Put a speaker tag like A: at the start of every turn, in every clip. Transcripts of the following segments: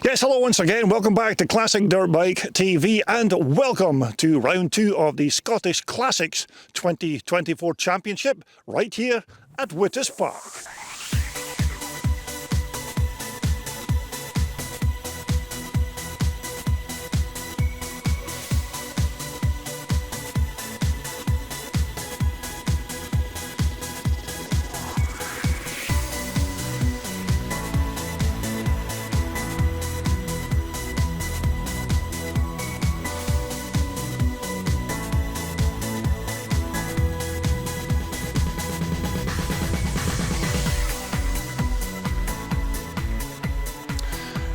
A: Yes, hello once again. Welcome back to Classic Dirt Bike TV and welcome to round 2 of the Scottish Classics 2024 Championship right here at Wittas Park.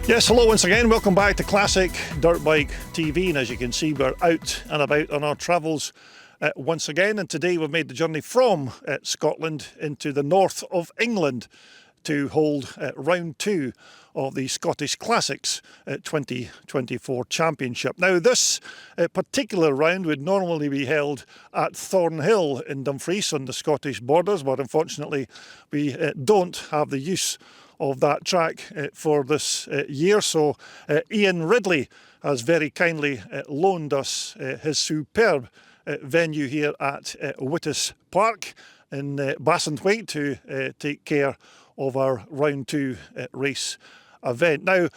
A: Yes, hello once again. Welcome back to Classic Dirt Bike TV. And as you can see, we're out and about on our travels once again. And today we've made the journey from Scotland into the north of England to hold round 2 of the Scottish Classics 2024 Championship. Now, this particular round would normally be held at Thornhill in Dumfries on the Scottish borders, but unfortunately we don't have the use of that track for this year. So Ian Ridley has very kindly loaned us his superb venue here at Wittas Park in Bassenthwaite to take care of our round 2 race event. Now,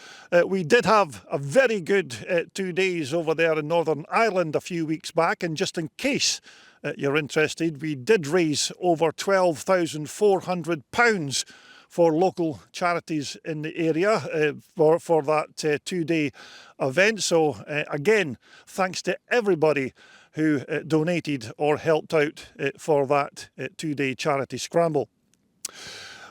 A: we did have a very good 2 days over there in Northern Ireland a few weeks back, and just in case you're interested, we did raise over £12,400 for local charities in the area for that 2-day event. So again, thanks to everybody who donated or helped out for that 2-day charity scramble.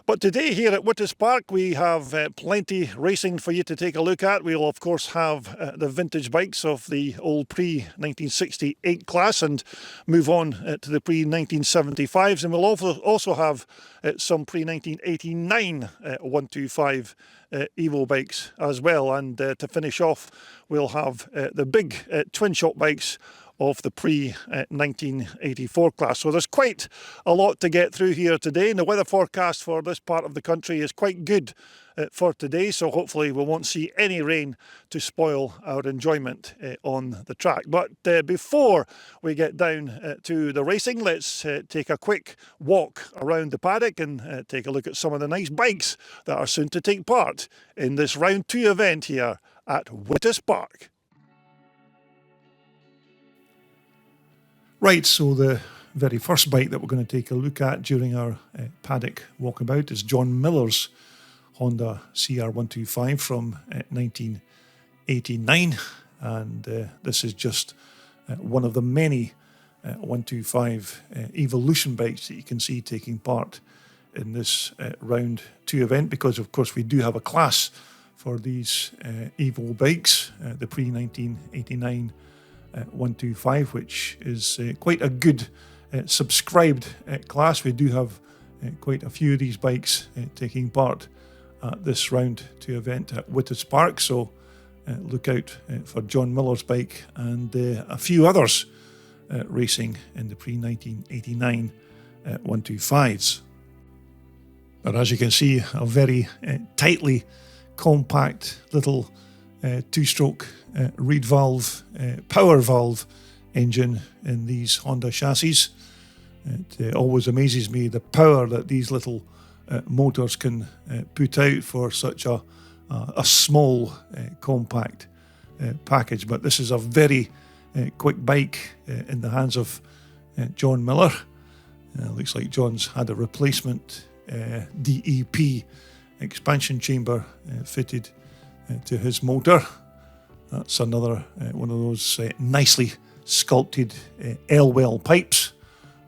A: But today here at Wittas Park we have plenty racing for you to take a look at. We'll of course have the vintage bikes of the old pre-1968 class and move on to the pre-1975s, and we'll also have some pre-1989 125 Evo bikes as well. And to finish off, we'll have the big twin shock bikes of the pre-1984 class. So there's quite a lot to get through here today, and the weather forecast for this part of the country is quite good for today, so hopefully we won't see any rain to spoil our enjoyment on the track. But before we get down to the racing, let's take a quick walk around the paddock and take a look at some of the nice bikes that are soon to take part in this round 2 event here at Wittas Park. Right, so the very first bike that we're going to take a look at during our paddock walkabout is John Miller's Honda CR125 from 1989, and this is just one of the many 125 Evolution bikes that you can see taking part in this round 2 event, because of course we do have a class for these Evo bikes, the pre-1989 125, which is quite a good subscribed class. We do have quite a few of these bikes taking part at this round 2 event at Wittas Park, so look out for John Miller's bike and a few others racing in the pre-1989 125s. But as you can see, a very tightly compact little 2-stroke reed valve, power valve engine in these Honda chassis. It always amazes me the power that these little motors can put out for such a small compact package. But this is a very quick bike in the hands of John Miller. Looks like John's had a replacement DEP expansion chamber fitted to his motor. That's another one of those nicely sculpted Elwell pipes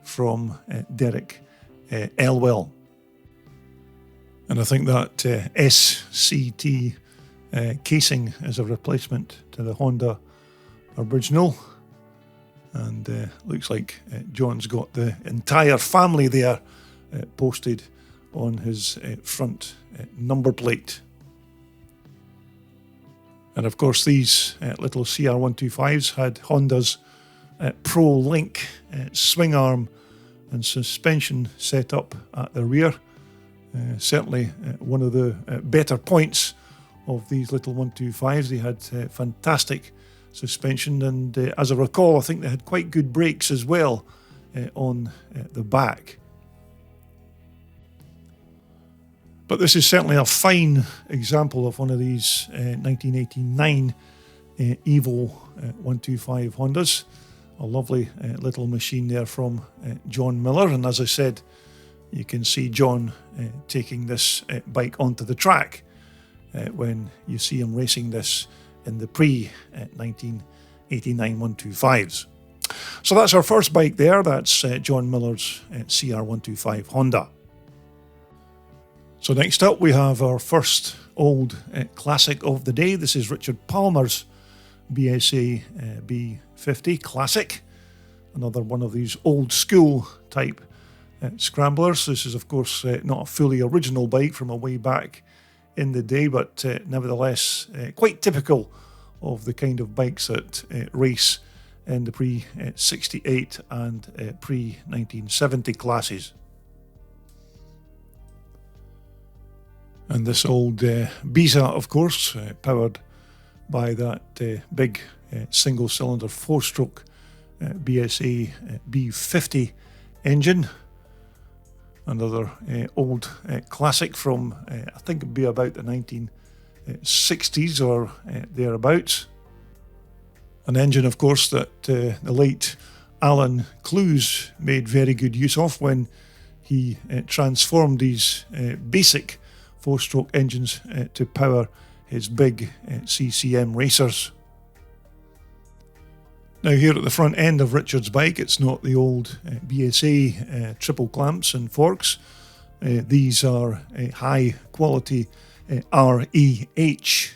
A: from Derek Elwell. And I think that SCT casing is a replacement to the Honda original. And looks like John's got the entire family there posted on his front number plate. And of course these little CR125s had Honda's Pro Link swing arm and suspension setup at the rear. Certainly one of the better points of these little 125s. They had fantastic suspension, and as I recall, I think they had quite good brakes as well on the back. But this is certainly a fine example of one of these 1989 Evo 125 Hondas. A lovely little machine there from John Miller, and as I said, you can see John taking this bike onto the track when you see him racing this in the pre-1989 125s. So that's our first bike there. That's John Miller's CR125 Honda. So next up we have our first old classic of the day. This is Richard Palmer's BSA B50 Classic. Another one of these old school type scramblers. This is of course not a fully original bike from a way back in the day, but nevertheless quite typical of the kind of bikes that race in the pre-68 and pre-1970 classes. And this old Bisa, of course, powered by that big single-cylinder four-stroke BSA B50 engine. Another old classic from, I think it'd be about the 1960s or thereabouts. An engine, of course, that the late Allan Clues made very good use of when he transformed these basic four-stroke engines to power his big CCM racers. Now here at the front end of Richard's bike, it's not the old BSA triple clamps and forks. These are high quality REH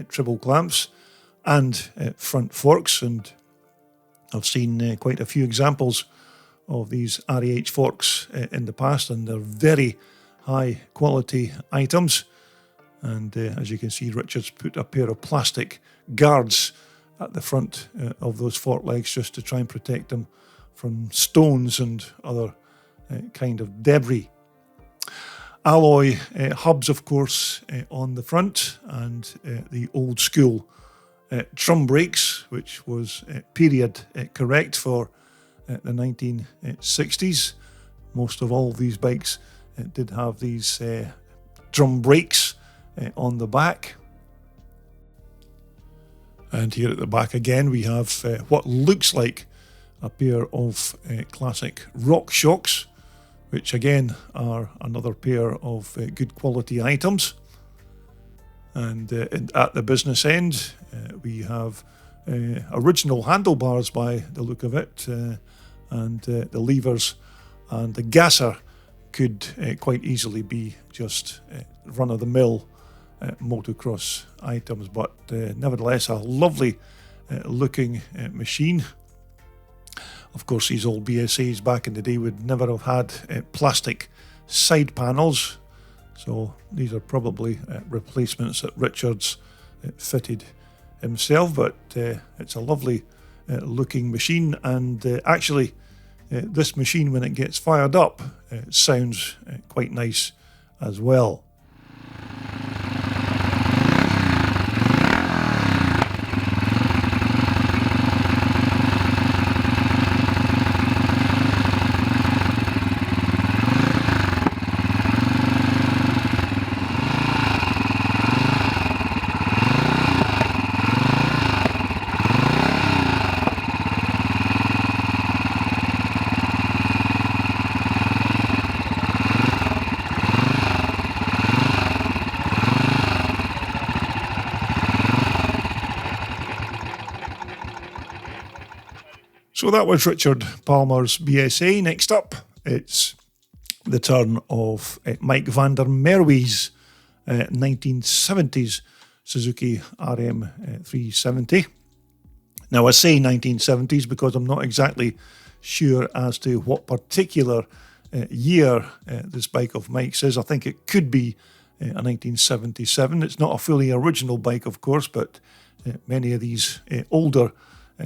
A: triple clamps and front forks, and I've seen quite a few examples of these REH forks in the past, and they're very high quality items. And as you can see, Richard's put a pair of plastic guards at the front of those fork legs just to try and protect them from stones and other kind of debris. Alloy hubs, of course, on the front, and the old school drum brakes, which was period correct for the 1960s. Most of all of these bikes did have these drum brakes on the back. And here at the back again we have what looks like a pair of classic rock shocks, which again are another pair of good quality items. And at the business end we have original handlebars by the look of it, and the levers and the gasser could quite easily be just run-of-the-mill motocross items, but nevertheless a lovely looking machine. Of course, these old BSAs back in the day would never have had plastic side panels, so these are probably replacements that Richard's fitted himself, but it's a lovely looking machine, and actually this machine, when it gets fired up, sounds quite nice as well. So that was Richard Palmer's BSA. Next up, it's the turn of Mike van der Merwe's 1970s Suzuki RM 370. Now I say 1970s because I'm not exactly sure as to what particular year this bike of Mike's is. I think it could be a 1977. It's not a fully original bike, of course, but many of these older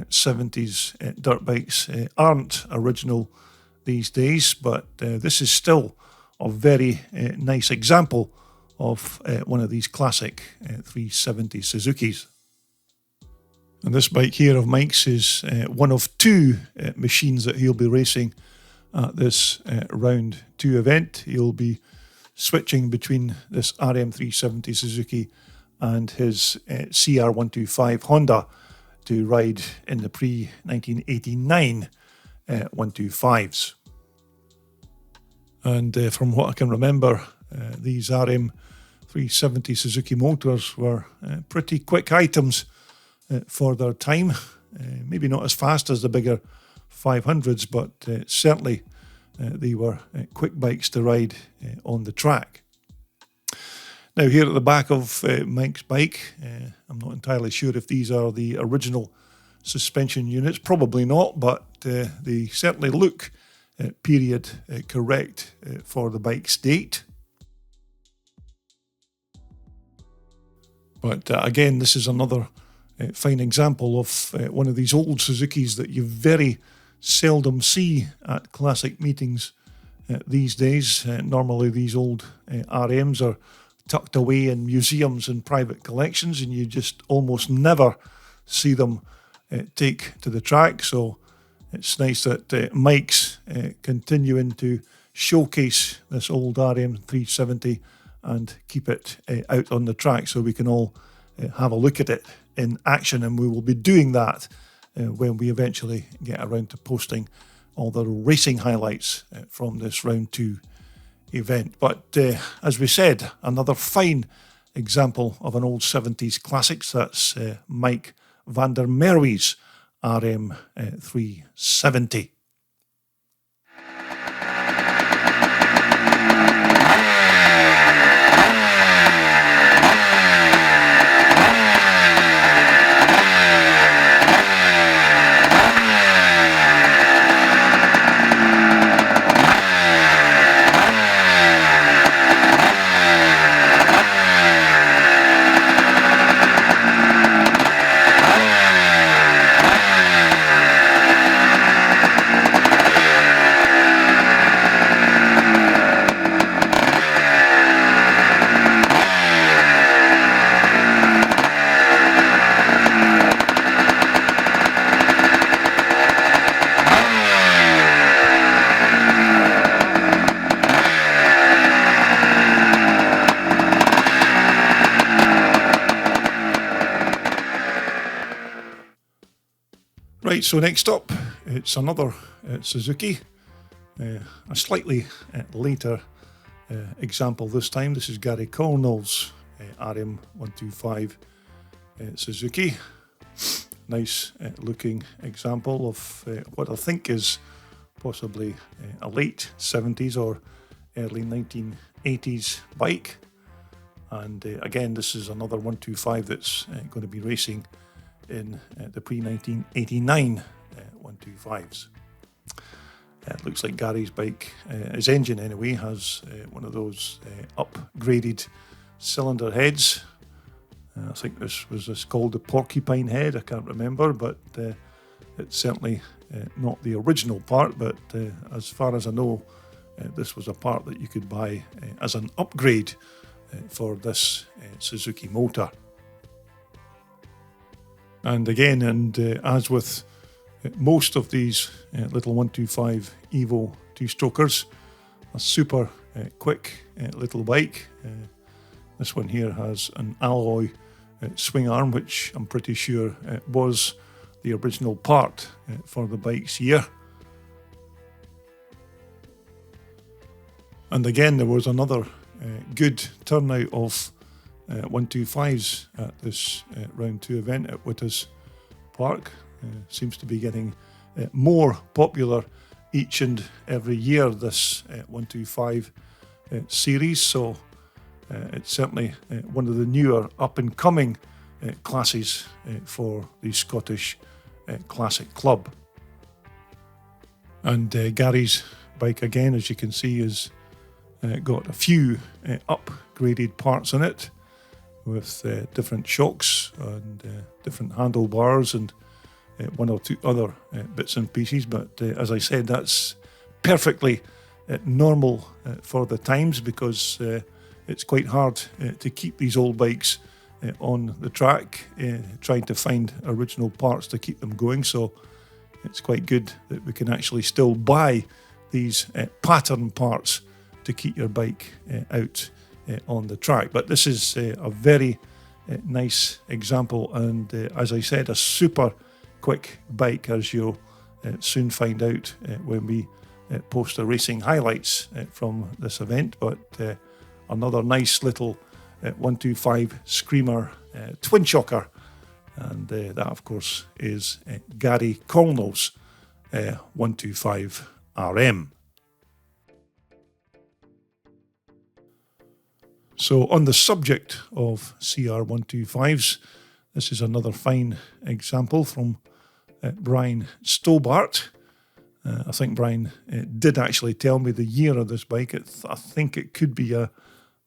A: 70s dirt bikes aren't original these days, but this is still a very nice example of one of these classic 370 Suzukis. And this bike here of Mike's is one of two machines that he'll be racing at this round 2 event. He'll be switching between this RM370 Suzuki and his CR125 Honda to ride in the pre-1989 125s. And from what I can remember, these RM370 Suzuki motors were pretty quick items for their time. Maybe not as fast as the bigger 500s, but certainly they were quick bikes to ride on the track. Now here at the back of Mike's bike, I'm not entirely sure if these are the original suspension units, probably not, but they certainly look period correct for the bike's date. But again, this is another fine example of one of these old Suzukis that you very seldom see at classic meetings these days. Normally these old RMs are tucked away in museums and private collections, and you just almost never see them take to the track. So it's nice that Mike's continuing to showcase this old RM370 and keep it out on the track so we can all have a look at it in action, and we will be doing that when we eventually get around to posting all the racing highlights from this round 2 event. But as we said, another fine example of an old 70s classics. That's Mike van der Merwe's RM370. Right, so next up, it's another Suzuki, a slightly later example this time. This is Gary Cornell's RM125 Suzuki. Nice looking example of what I think is possibly a late 70s or early 1980s bike. And again, this is another 125 that's going to be racing in the pre-1989 125s. It looks like Gary's bike, his engine anyway, has one of those upgraded cylinder heads. I think this was called the porcupine head, I can't remember, but it's certainly not the original part, but as far as I know, this was a part that you could buy as an upgrade for this Suzuki motor. And again, as with most of these little 125 Evo 2-strokers, a super quick little bike. This one here has an alloy swing arm, which I'm pretty sure was the original part for the bike's year. And again, there was another good turnout of 125s at this round 2 event at Wittas Park. Seems to be getting more popular each and every year, this 125 series. So it's certainly one of the newer up and coming classes for the Scottish Classic Club. And Gary's bike again, as you can see, has got a few upgraded parts in it, with different shocks and different handlebars and one or two other bits and pieces. But as I said, that's perfectly normal for the times, because it's quite hard to keep these old bikes on the track, trying to find original parts to keep them going. So it's quite good that we can actually still buy these pattern parts to keep your bike out on the track. But this is a very nice example, and as I said, a super quick bike, as you'll soon find out when we post the racing highlights from this event. But another nice little 125 Screamer twin shocker, and that of course is Gary Cornell's 125 RM. So on the subject of CR125s, this is another fine example from Brian Stobbart. I think Brian did actually tell me the year of this bike. I think it could be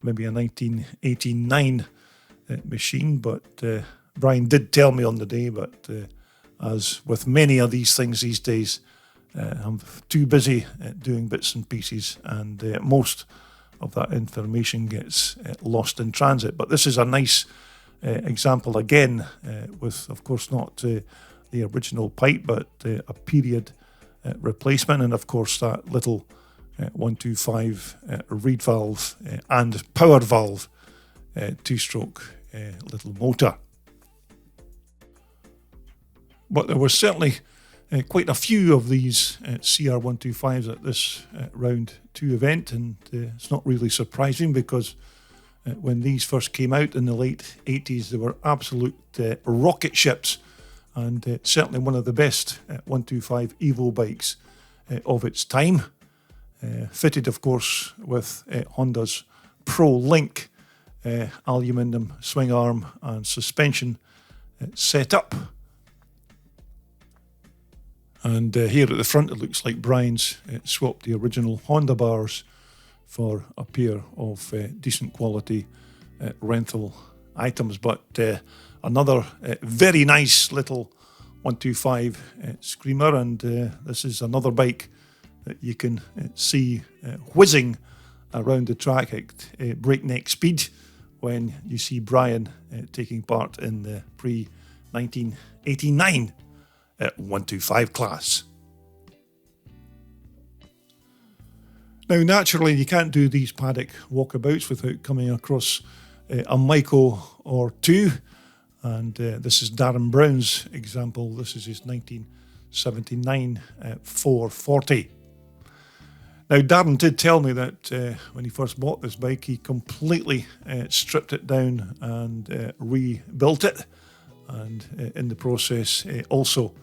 A: maybe a 1989 machine, but Brian did tell me on the day, but as with many of these things these days, I'm too busy doing bits and pieces, and most of that information gets lost in transit. But this is a nice example again, with of course not the original pipe, but a period replacement, and of course that little 125 reed valve and power valve two-stroke little motor. But there were certainly quite a few of these CR125s at this round 2 event, and it's not really surprising because when these first came out in the late 80s, they were absolute rocket ships, and certainly one of the best 125 Evo bikes of its time. Fitted, of course, with Honda's Pro Link aluminium swing arm and suspension setup. And here at the front, it looks like Brian's swapped the original Honda bars for a pair of decent quality rental items. But another very nice little 125 Screamer, and this is another bike that you can see whizzing around the track at breakneck speed when you see Brian taking part in the pre-1989 125 class. Now, naturally, you can't do these Paddock walkabouts without coming across a Maico or two, and this is Darren Brown's example. This is his 1979 440. Now, Darren did tell me that when he first bought this bike, he completely stripped it down and rebuilt it, and in the process also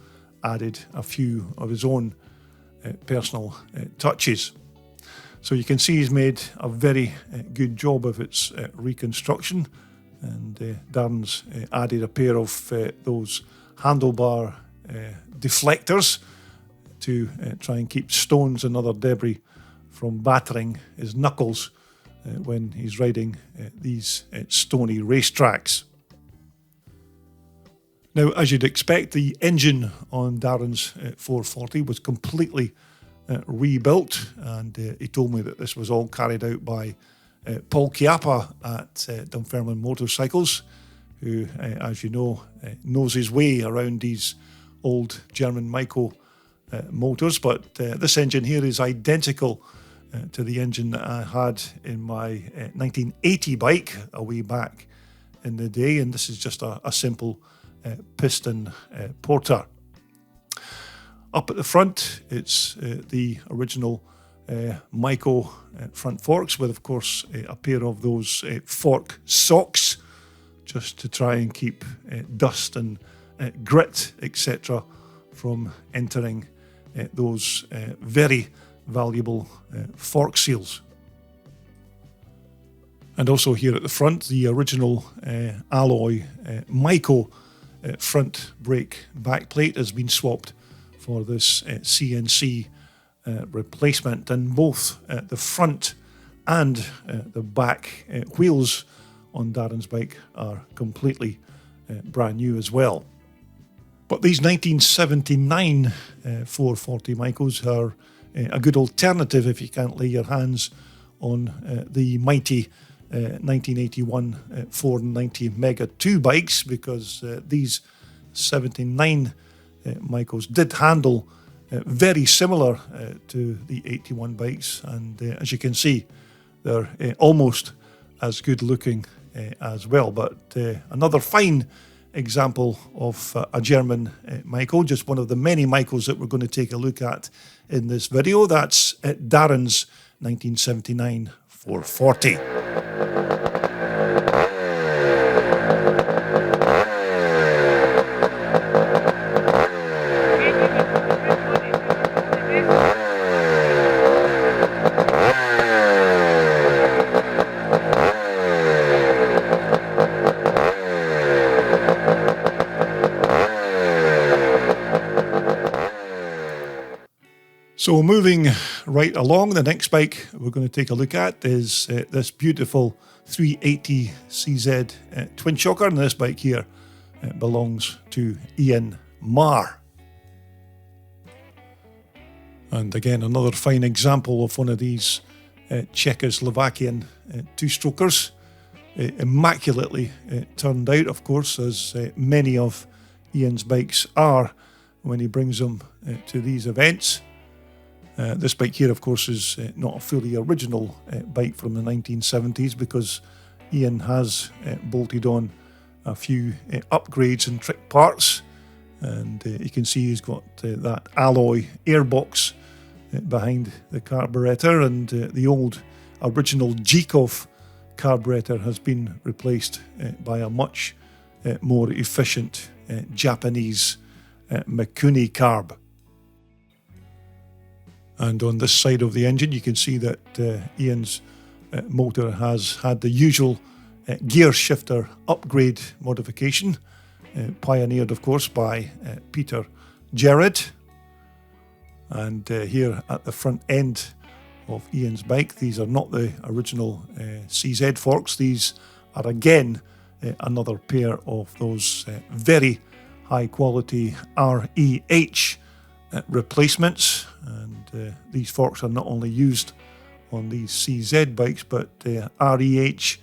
A: added a few of his own personal touches. So you can see he's made a very good job of its reconstruction, and Darren's added a pair of those handlebar deflectors to try and keep stones and other debris from battering his knuckles when he's riding these stony racetracks. Now, as you'd expect, the engine on Darren's 440 was completely rebuilt, and he told me that this was all carried out by Paul Chiappa at Dunfermline Motorcycles, who, as you know, knows his way around these old German Maico motors. But this engine here is identical to the engine that I had in my 1980 bike a way back in the day, and this is just a simple piston porter. Up at the front, it's the original Maico front forks with, of course, a pair of those fork socks, just to try and keep dust and grit, etc., from entering those very valuable fork seals. And also here at the front, the original alloy Maico front brake backplate has been swapped for this CNC replacement, and both the front and the back wheels on Darren's bike are completely brand new as well. But these 1979 440 Maicos are a good alternative if you can't lay your hands on the mighty 1981 490 Mega 2 bikes, because these 79 Maicos did handle very similar to the 81 bikes, and as you can see, they're almost as good looking as well. But another fine example of a German Maico, just one of the many Maicos that we're going to take a look at in this video. That's Darren's 1979 440. So moving right along, the next bike we're going to take a look at is this beautiful 380 CZ twin shocker, and this bike here belongs to Ian Marr. And again, another fine example of one of these Czechoslovakian two-strokers, immaculately turned out, of course, as many of Ian's bikes are when he brings them to these events. This bike here, of course, is not a fully original bike from the 1970s, because Ian has bolted on a few upgrades and trick parts, and you can see he's got that alloy airbox behind the carburetor, and the old original Jikov carburetor has been replaced by a much more efficient Japanese Mikuni carb. And on this side of the engine, you can see that Ian's motor has had the usual gear shifter upgrade modification, pioneered, of course, by Peter Gerrard. And here at the front end of Ian's bike, these are not the original CZ forks. These are again another pair of those very high quality REH replacements, and these forks are not only used on these CZ bikes, but REH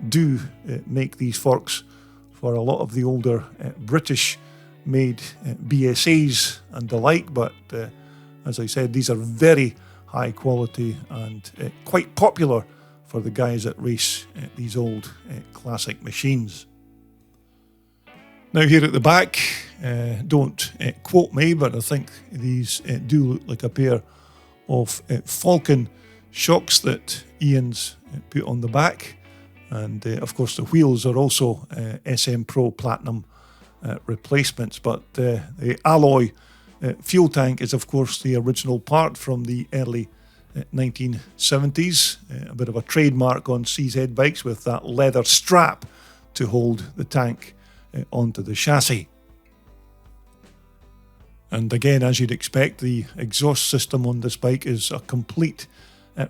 A: do make these forks for a lot of the older British made BSAs and the like. But as I said, these are very high quality and quite popular for the guys that race these old classic machines. Now here at the back, don't quote me, but I think these do look like a pair of Falcon shocks that Ian's put on the back. And of course the wheels are also SM Pro Platinum replacements, but the alloy fuel tank is of course the original part from the early 1970s, a bit of a trademark on CZ bikes, with that leather strap to hold the tank onto the chassis. And again, as you'd expect, the exhaust system on this bike is a complete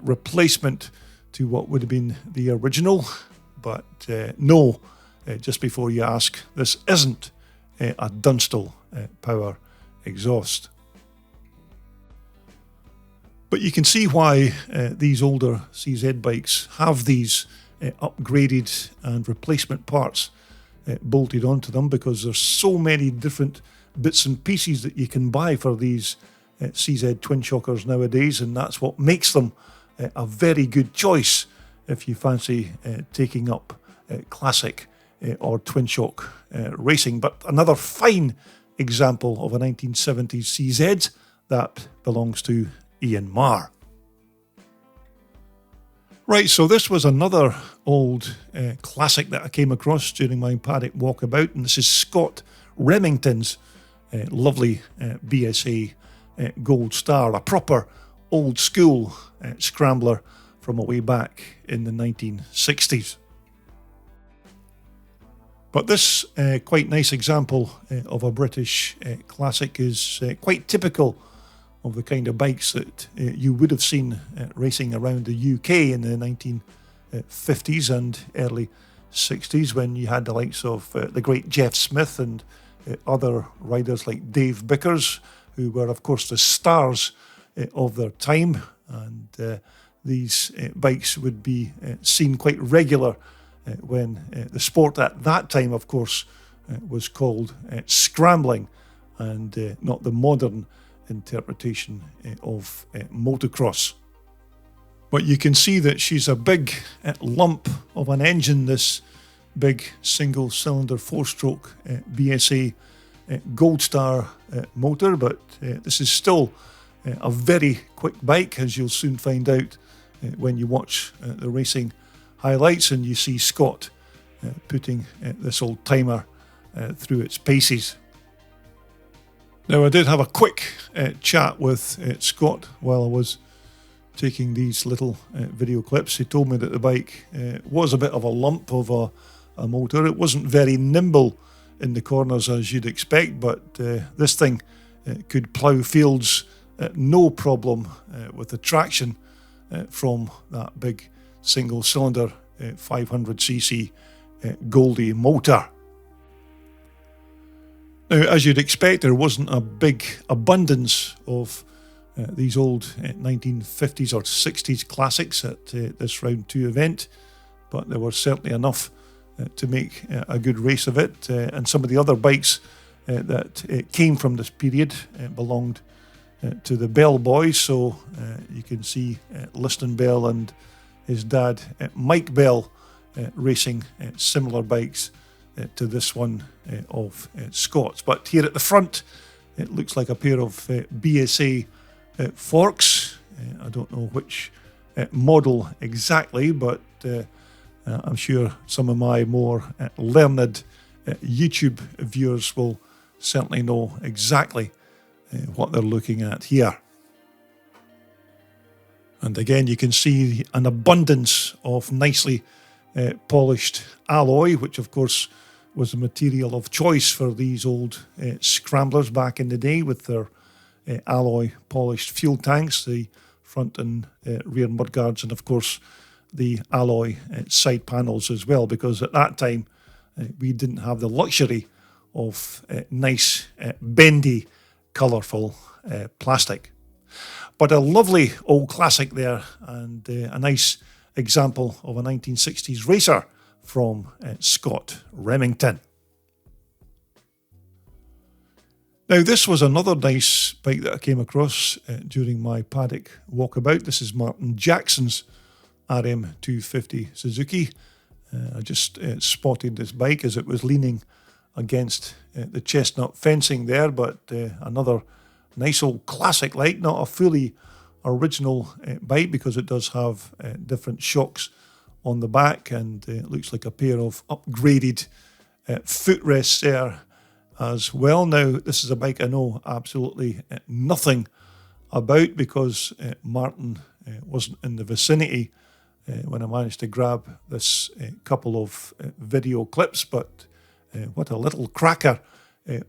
A: replacement to what would have been the original. But no, just before you ask, this isn't a Dunstall power exhaust. But you can see why these older CZ bikes have these upgraded and replacement parts bolted onto them, because there's so many different bits and pieces that you can buy for these CZ twin shockers nowadays, and that's what makes them a very good choice if you fancy taking up classic or twin shock racing. But another fine example of a 1970s CZ that belongs to Ian Marr. Right, so this was another old classic that I came across during my Paddock walkabout, and this is Scott Remington's lovely BSA Gold Star, a proper old school scrambler from a way back in the 1960s. But this quite nice example of a British classic is quite typical of the kind of bikes that you would have seen racing around the UK in the 1950s and early 60s, when you had the likes of the great Jeff Smith and other riders like Dave Bickers, who were of course the stars of their time. And these bikes would be seen quite regular when the sport at that time, of course, was called scrambling, and not the modern interpretation of motocross. But you can see that she's a big lump of an engine, this big single-cylinder 4-stroke BSA Gold Star motor, but this is still a very quick bike, as you'll soon find out when you watch the racing highlights and you see Scott putting this old timer through its paces. Now, I did have a quick chat with Scott while I was taking these little video clips. He told me that the bike was a bit of a lump of a motor. It wasn't very nimble in the corners as you'd expect, but this thing could plough fields no problem with the traction from that big single cylinder 500cc Goldie motor. Now, as you'd expect, there wasn't a big abundance of these old 1950s or 60s classics at this round 2 event, but there were certainly enough to make a good race of it, and some of the other bikes that came from this period belonged to the Bell boys. So you can see Liston Bell and his dad Mike Bell racing similar bikes to this one of Scott's. But here at the front, it looks like a pair of BSA forks. I don't know which model exactly, but I'm sure some of my more learned YouTube viewers will certainly know exactly what they're looking at here. And again, you can see an abundance of nicely polished alloy, which of course was the material of choice for these old scramblers back in the day, with their alloy polished fuel tanks, the front and rear mudguards, and of course the alloy side panels as well, because at that time we didn't have the luxury of nice bendy colourful plastic. But a lovely old classic there, and a nice example of a 1960s racer from Scott Remington. Now, this was another nice bike that I came across during my Paddock walkabout. This is Martin Jackson's RM250 Suzuki. I just spotted this bike as it was leaning against the chestnut fencing there, but another nice old classic, like not a fully original bike, because it does have different shocks on the back, and it looks like a pair of upgraded footrests there as well. Now, this is a bike I know absolutely nothing about, because Martin wasn't in the vicinity when I managed to grab this couple of video clips, but what a little cracker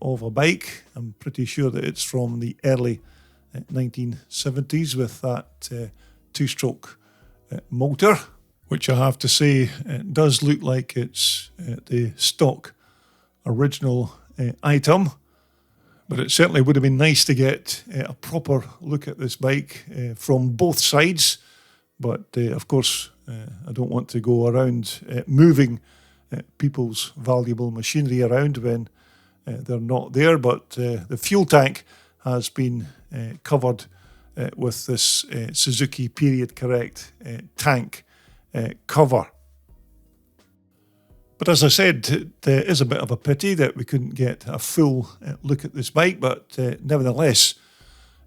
A: of a bike. I'm pretty sure that it's from the early 1970s with that 2-stroke motor, which I have to say does look like it's the stock original item. But it certainly would have been nice to get a proper look at this bike from both sides. But of course, I don't want to go around moving people's valuable machinery around when they're not there. But the fuel tank has been covered with this Suzuki period correct tank cover. But as I said, it is a bit of a pity that we couldn't get a full look at this bike, but nevertheless,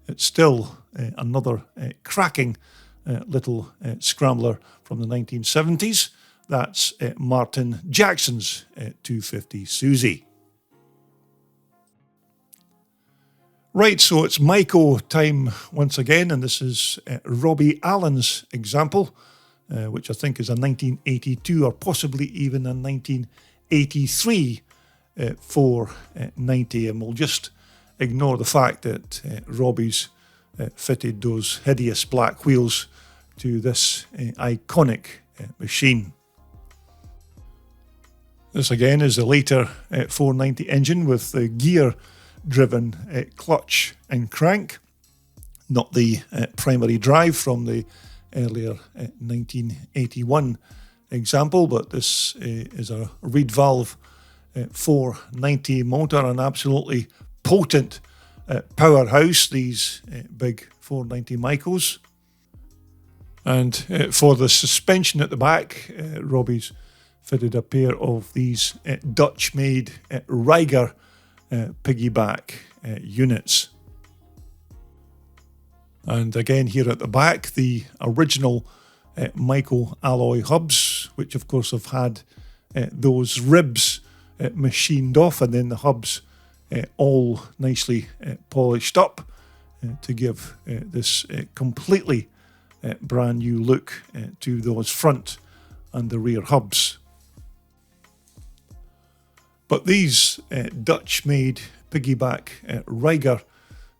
A: it's still another cracking little scrambler from the 1970s. That's Martin Jackson's 250 Susie. Right, so it's Maico time once again, and this is Robbie Allan's example, which I think is a 1982 or possibly even a 1983 490, and we'll just ignore the fact that Robbie's fitted those hideous black wheels to this iconic machine. This again is the later 490 engine with the gear-driven clutch and crank, not the primary drive from the earlier 1981 example, but this is a reed valve 490 motor, an absolutely potent powerhouse, these big 490 Maicos. And for the suspension at the back, Robbie's fitted a pair of these Dutch-made Reiger piggyback units. And again here at the back, the original Maico alloy hubs, which of course have had those ribs machined off, and then the hubs all nicely polished up to give this completely brand new look to those front and the rear hubs. But these Dutch-made piggyback Reiger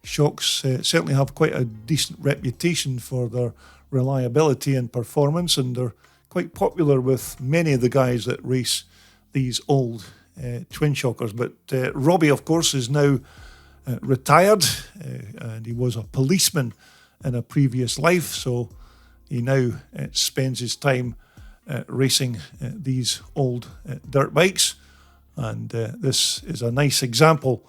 A: shocks certainly have quite a decent reputation for their reliability and performance, and they're quite popular with many of the guys that race these old twin shockers. But Robbie, of course, is now retired, and he was a policeman in a previous life, so he now spends his time racing these old dirt bikes. And this is a nice example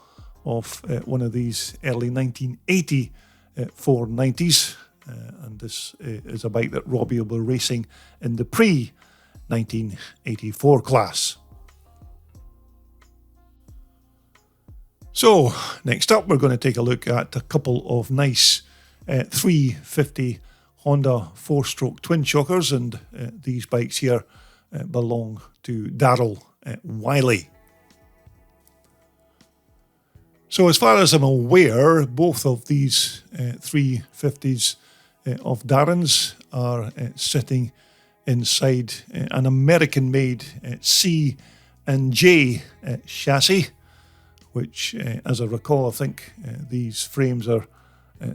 A: of one of these early 1980 490s. And this is a bike that Robbie will be racing in the pre-1984 class. So, next up, we're going to take a look at a couple of nice 350 Honda 4-stroke twin shockers, and these bikes here belong to Daryl Wylie. So as far as I'm aware, both of these 350s of Darren's are sitting inside an American-made C and J chassis, which, as I recall, I think these frames are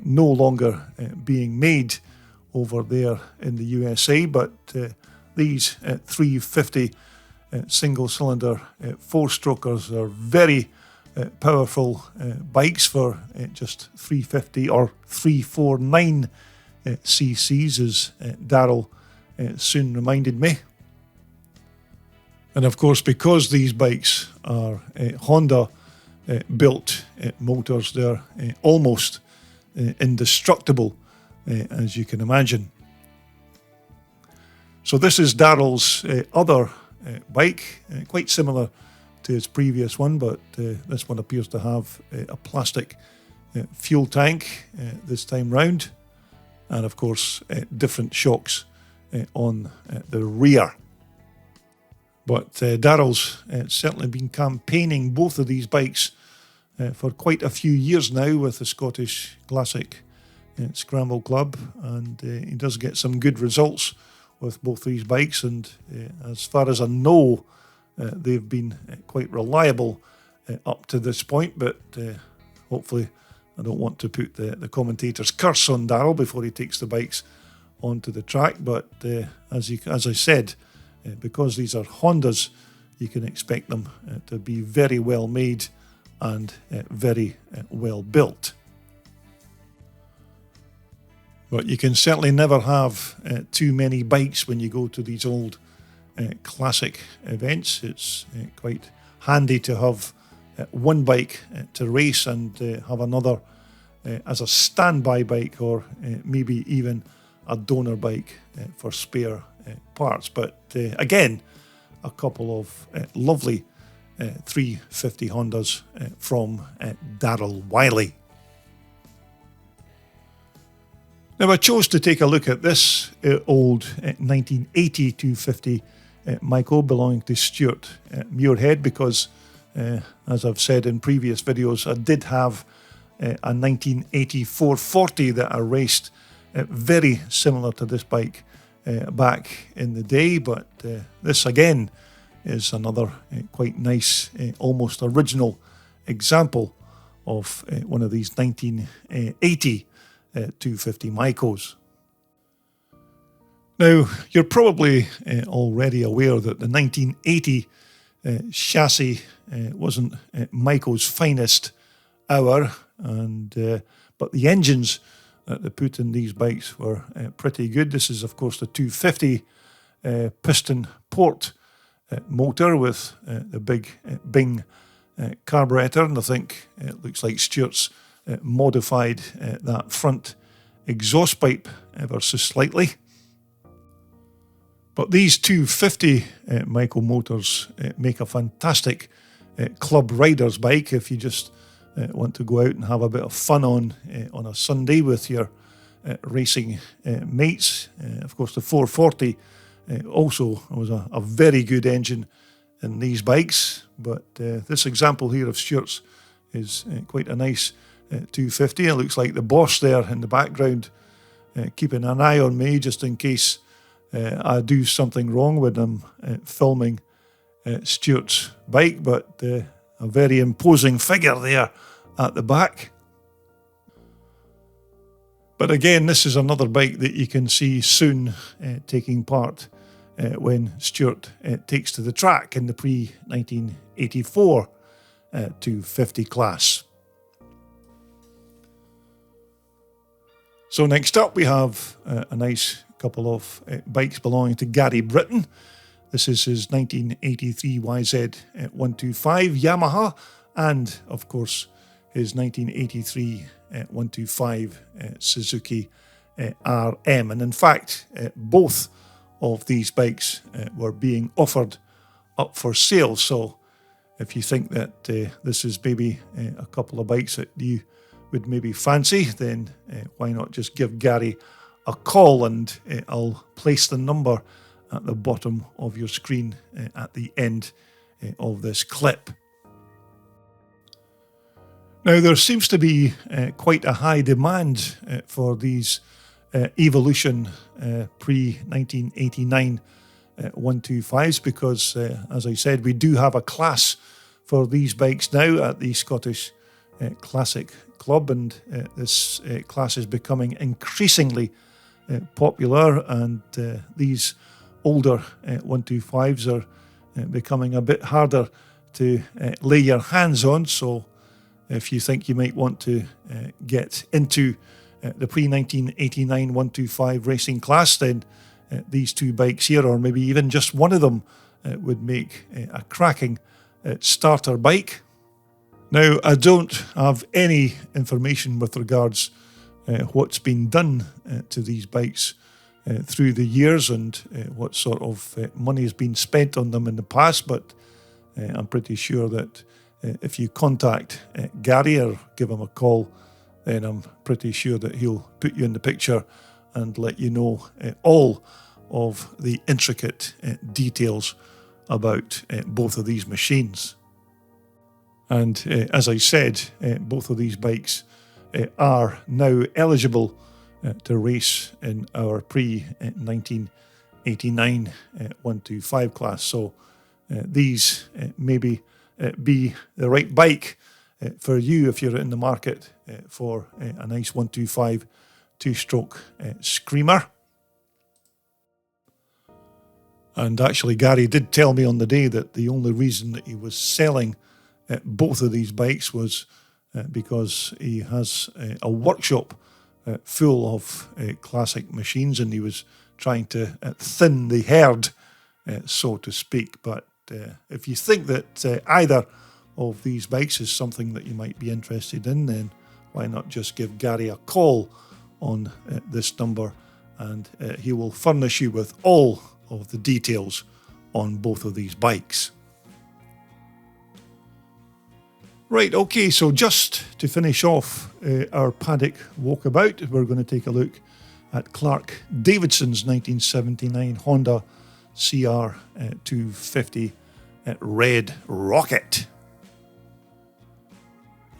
A: no longer being made over there in the USA, but these 350 single-cylinder 4-strokers are very powerful bikes for just 350 or 349 cc's, as Daryl soon reminded me. And of course, because these bikes are Honda built motors, they're almost indestructible, as you can imagine. So this is Daryl's other bike, quite similar to his previous one, but this one appears to have a plastic fuel tank this time round, and of course different shocks on the rear. But Daryl's certainly been campaigning both of these bikes for quite a few years now with the Scottish Classic Scramble Club, and he does get some good results with both these bikes, and as far as I know, they've been quite reliable up to this point, but hopefully I don't want to put the commentator's curse on Daryl before he takes the bikes onto the track, but as I said, because these are Hondas, you can expect them to be very well made and very well built. But you can certainly never have too many bikes when you go to these old classic events. It's quite handy to have one bike to race and have another as a standby bike, or maybe even a donor bike for spare parts. But again, a couple of lovely 350 Hondas from Daryl Wylie. Now, I chose to take a look at this old 1980 250 Maico belonging to Stuart Muirhead because, as I've said in previous videos, I did have a 1980 440 that I raced very similar to this bike back in the day, but this again is another quite nice, almost original example of one of these 1980 250 Maicos. Now, you're probably already aware that the 1980 chassis wasn't Maico's finest hour, and but the engines that they put in these bikes were pretty good. This is, of course, the 250 piston port motor with the big Bing carburetor, and I think it looks like Stuart's modified that front exhaust pipe ever so slightly. But these 250 Maico motors make a fantastic club rider's bike if you just want to go out and have a bit of fun on a Sunday with your racing mates. Of course, the 440 also was a very good engine in these bikes, but this example here of Stuart's is quite a nice 250. It looks like the boss there in the background keeping an eye on me just in case I do something wrong when I'm filming Stuart's bike, but a very imposing figure there at the back. But again, this is another bike that you can see soon taking part when Stuart takes to the track in the pre-1984 250 class. So next up we have a nice couple of bikes belonging to Gary Britton. This is his 1983 YZ125 Yamaha, and of course his 1983 125 Suzuki RM. And in fact, both of these bikes were being offered up for sale. So if you think that this is maybe a couple of bikes that you would maybe fancy, then why not just give Gary a call, and I'll place the number at the bottom of your screen at the end of this clip. Now, there seems to be quite a high demand for these Evolution pre-1989 125s because, as I said, we do have a class for these bikes now at the Scottish Classic Club, and this class is becoming increasingly popular, and these older 125s are becoming a bit harder to lay your hands on. So if you think you might want to get into the pre-1989 125 racing class, then these two bikes here, or maybe even just one of them, would make a cracking starter bike. Now, I don't have any information with regards what's been done to these bikes through the years and what sort of money has been spent on them in the past, but I'm pretty sure that if you contact Gary or give him a call, then I'm pretty sure that he'll put you in the picture and let you know all of the intricate details about both of these machines. And as I said, both of these bikes are now eligible to race in our pre-1989 125 class. So these maybe be the right bike for you if you're in the market for a nice 125 two-stroke screamer. And actually, Gary did tell me on the day that the only reason that he was selling both of these bikes was because he has a workshop full of classic machines, and he was trying to thin the herd, so to speak. But if you think that either of these bikes is something that you might be interested in, then why not just give Gary a call on this number, and he will furnish you with all of the details on both of these bikes. Right, okay, so just to finish off our Paddock walkabout, we're going to take a look at Clark Davidson's 1979 Honda CR 250 Red Rocket.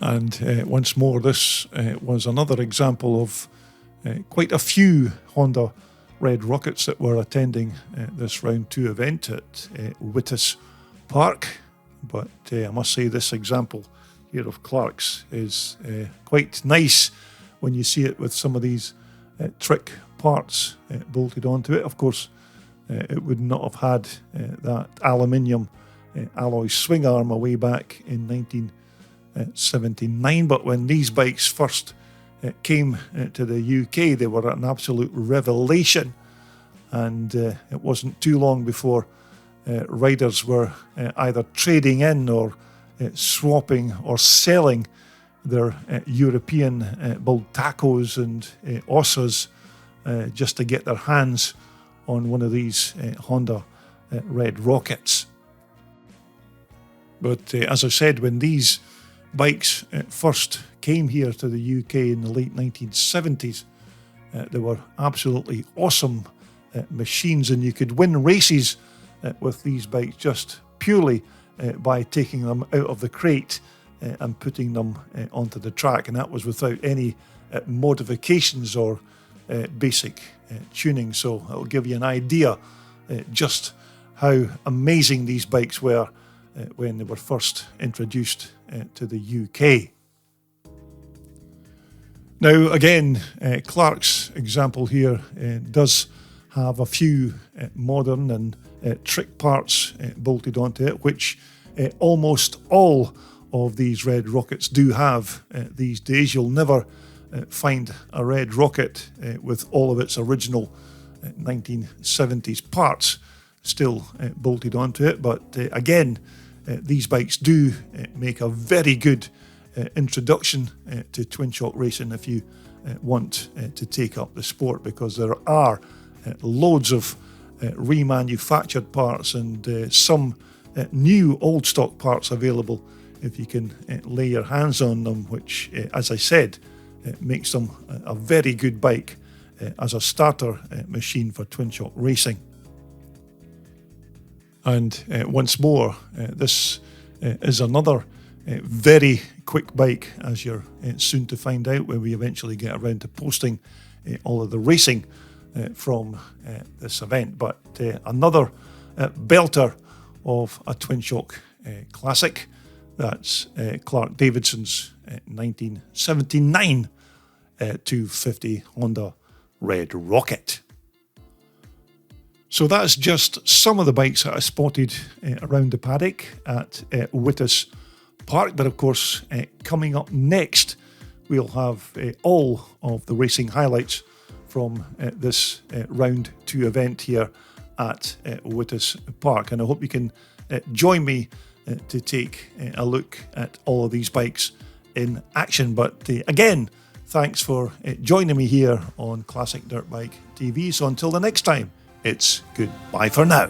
A: And once more, this was another example of quite a few Honda Red Rockets that were attending this round 2 event at Wittas Park. But I must say, this example here of Clark's is quite nice when you see it with some of these trick parts bolted onto it. Of course, it would not have had that aluminium alloy swing arm way back in 1979, but when these bikes first came to the UK, they were an absolute revelation. And it wasn't too long before riders were either trading in or swapping or selling their European build tacos and Ossas just to get their hands on one of these Honda Red Rockets. But as I said, when these bikes first came here to the UK in the late 1970s, they were absolutely awesome machines, and you could win races with these bikes just purely by taking them out of the crate and putting them onto the track, and that was without any modifications or basic tuning. So it'll give you an idea just how amazing these bikes were when they were first introduced to the UK. Now again, Clark's example here does have a few modern and trick parts bolted onto it, which almost all of these Red Rockets do have these days. You'll never find a Red Rocket with all of its original 1970s parts still bolted onto it, but again, these bikes do make a very good introduction to twin shock racing if you want to take up the sport, because there are loads of remanufactured parts and some new old stock parts available if you can lay your hands on them, which, as I said, makes them a very good bike as a starter machine for twin shock racing. And once more, this is another very quick bike, as you're soon to find out when we eventually get around to posting all of the racing from this event. But another belter of a twin shock classic, that's Clark Davidson's 1979 250 Honda Red Rocket. So that's just some of the bikes that I spotted around the paddock at Wittas Park. But of course, coming up next, we'll have all of the racing highlights from this round 2 event here at Wittas Park. And I hope you can join me to take a look at all of these bikes in action. But again, thanks for joining me here on Classic Dirt Bike TV. So until the next time, it's goodbye for now.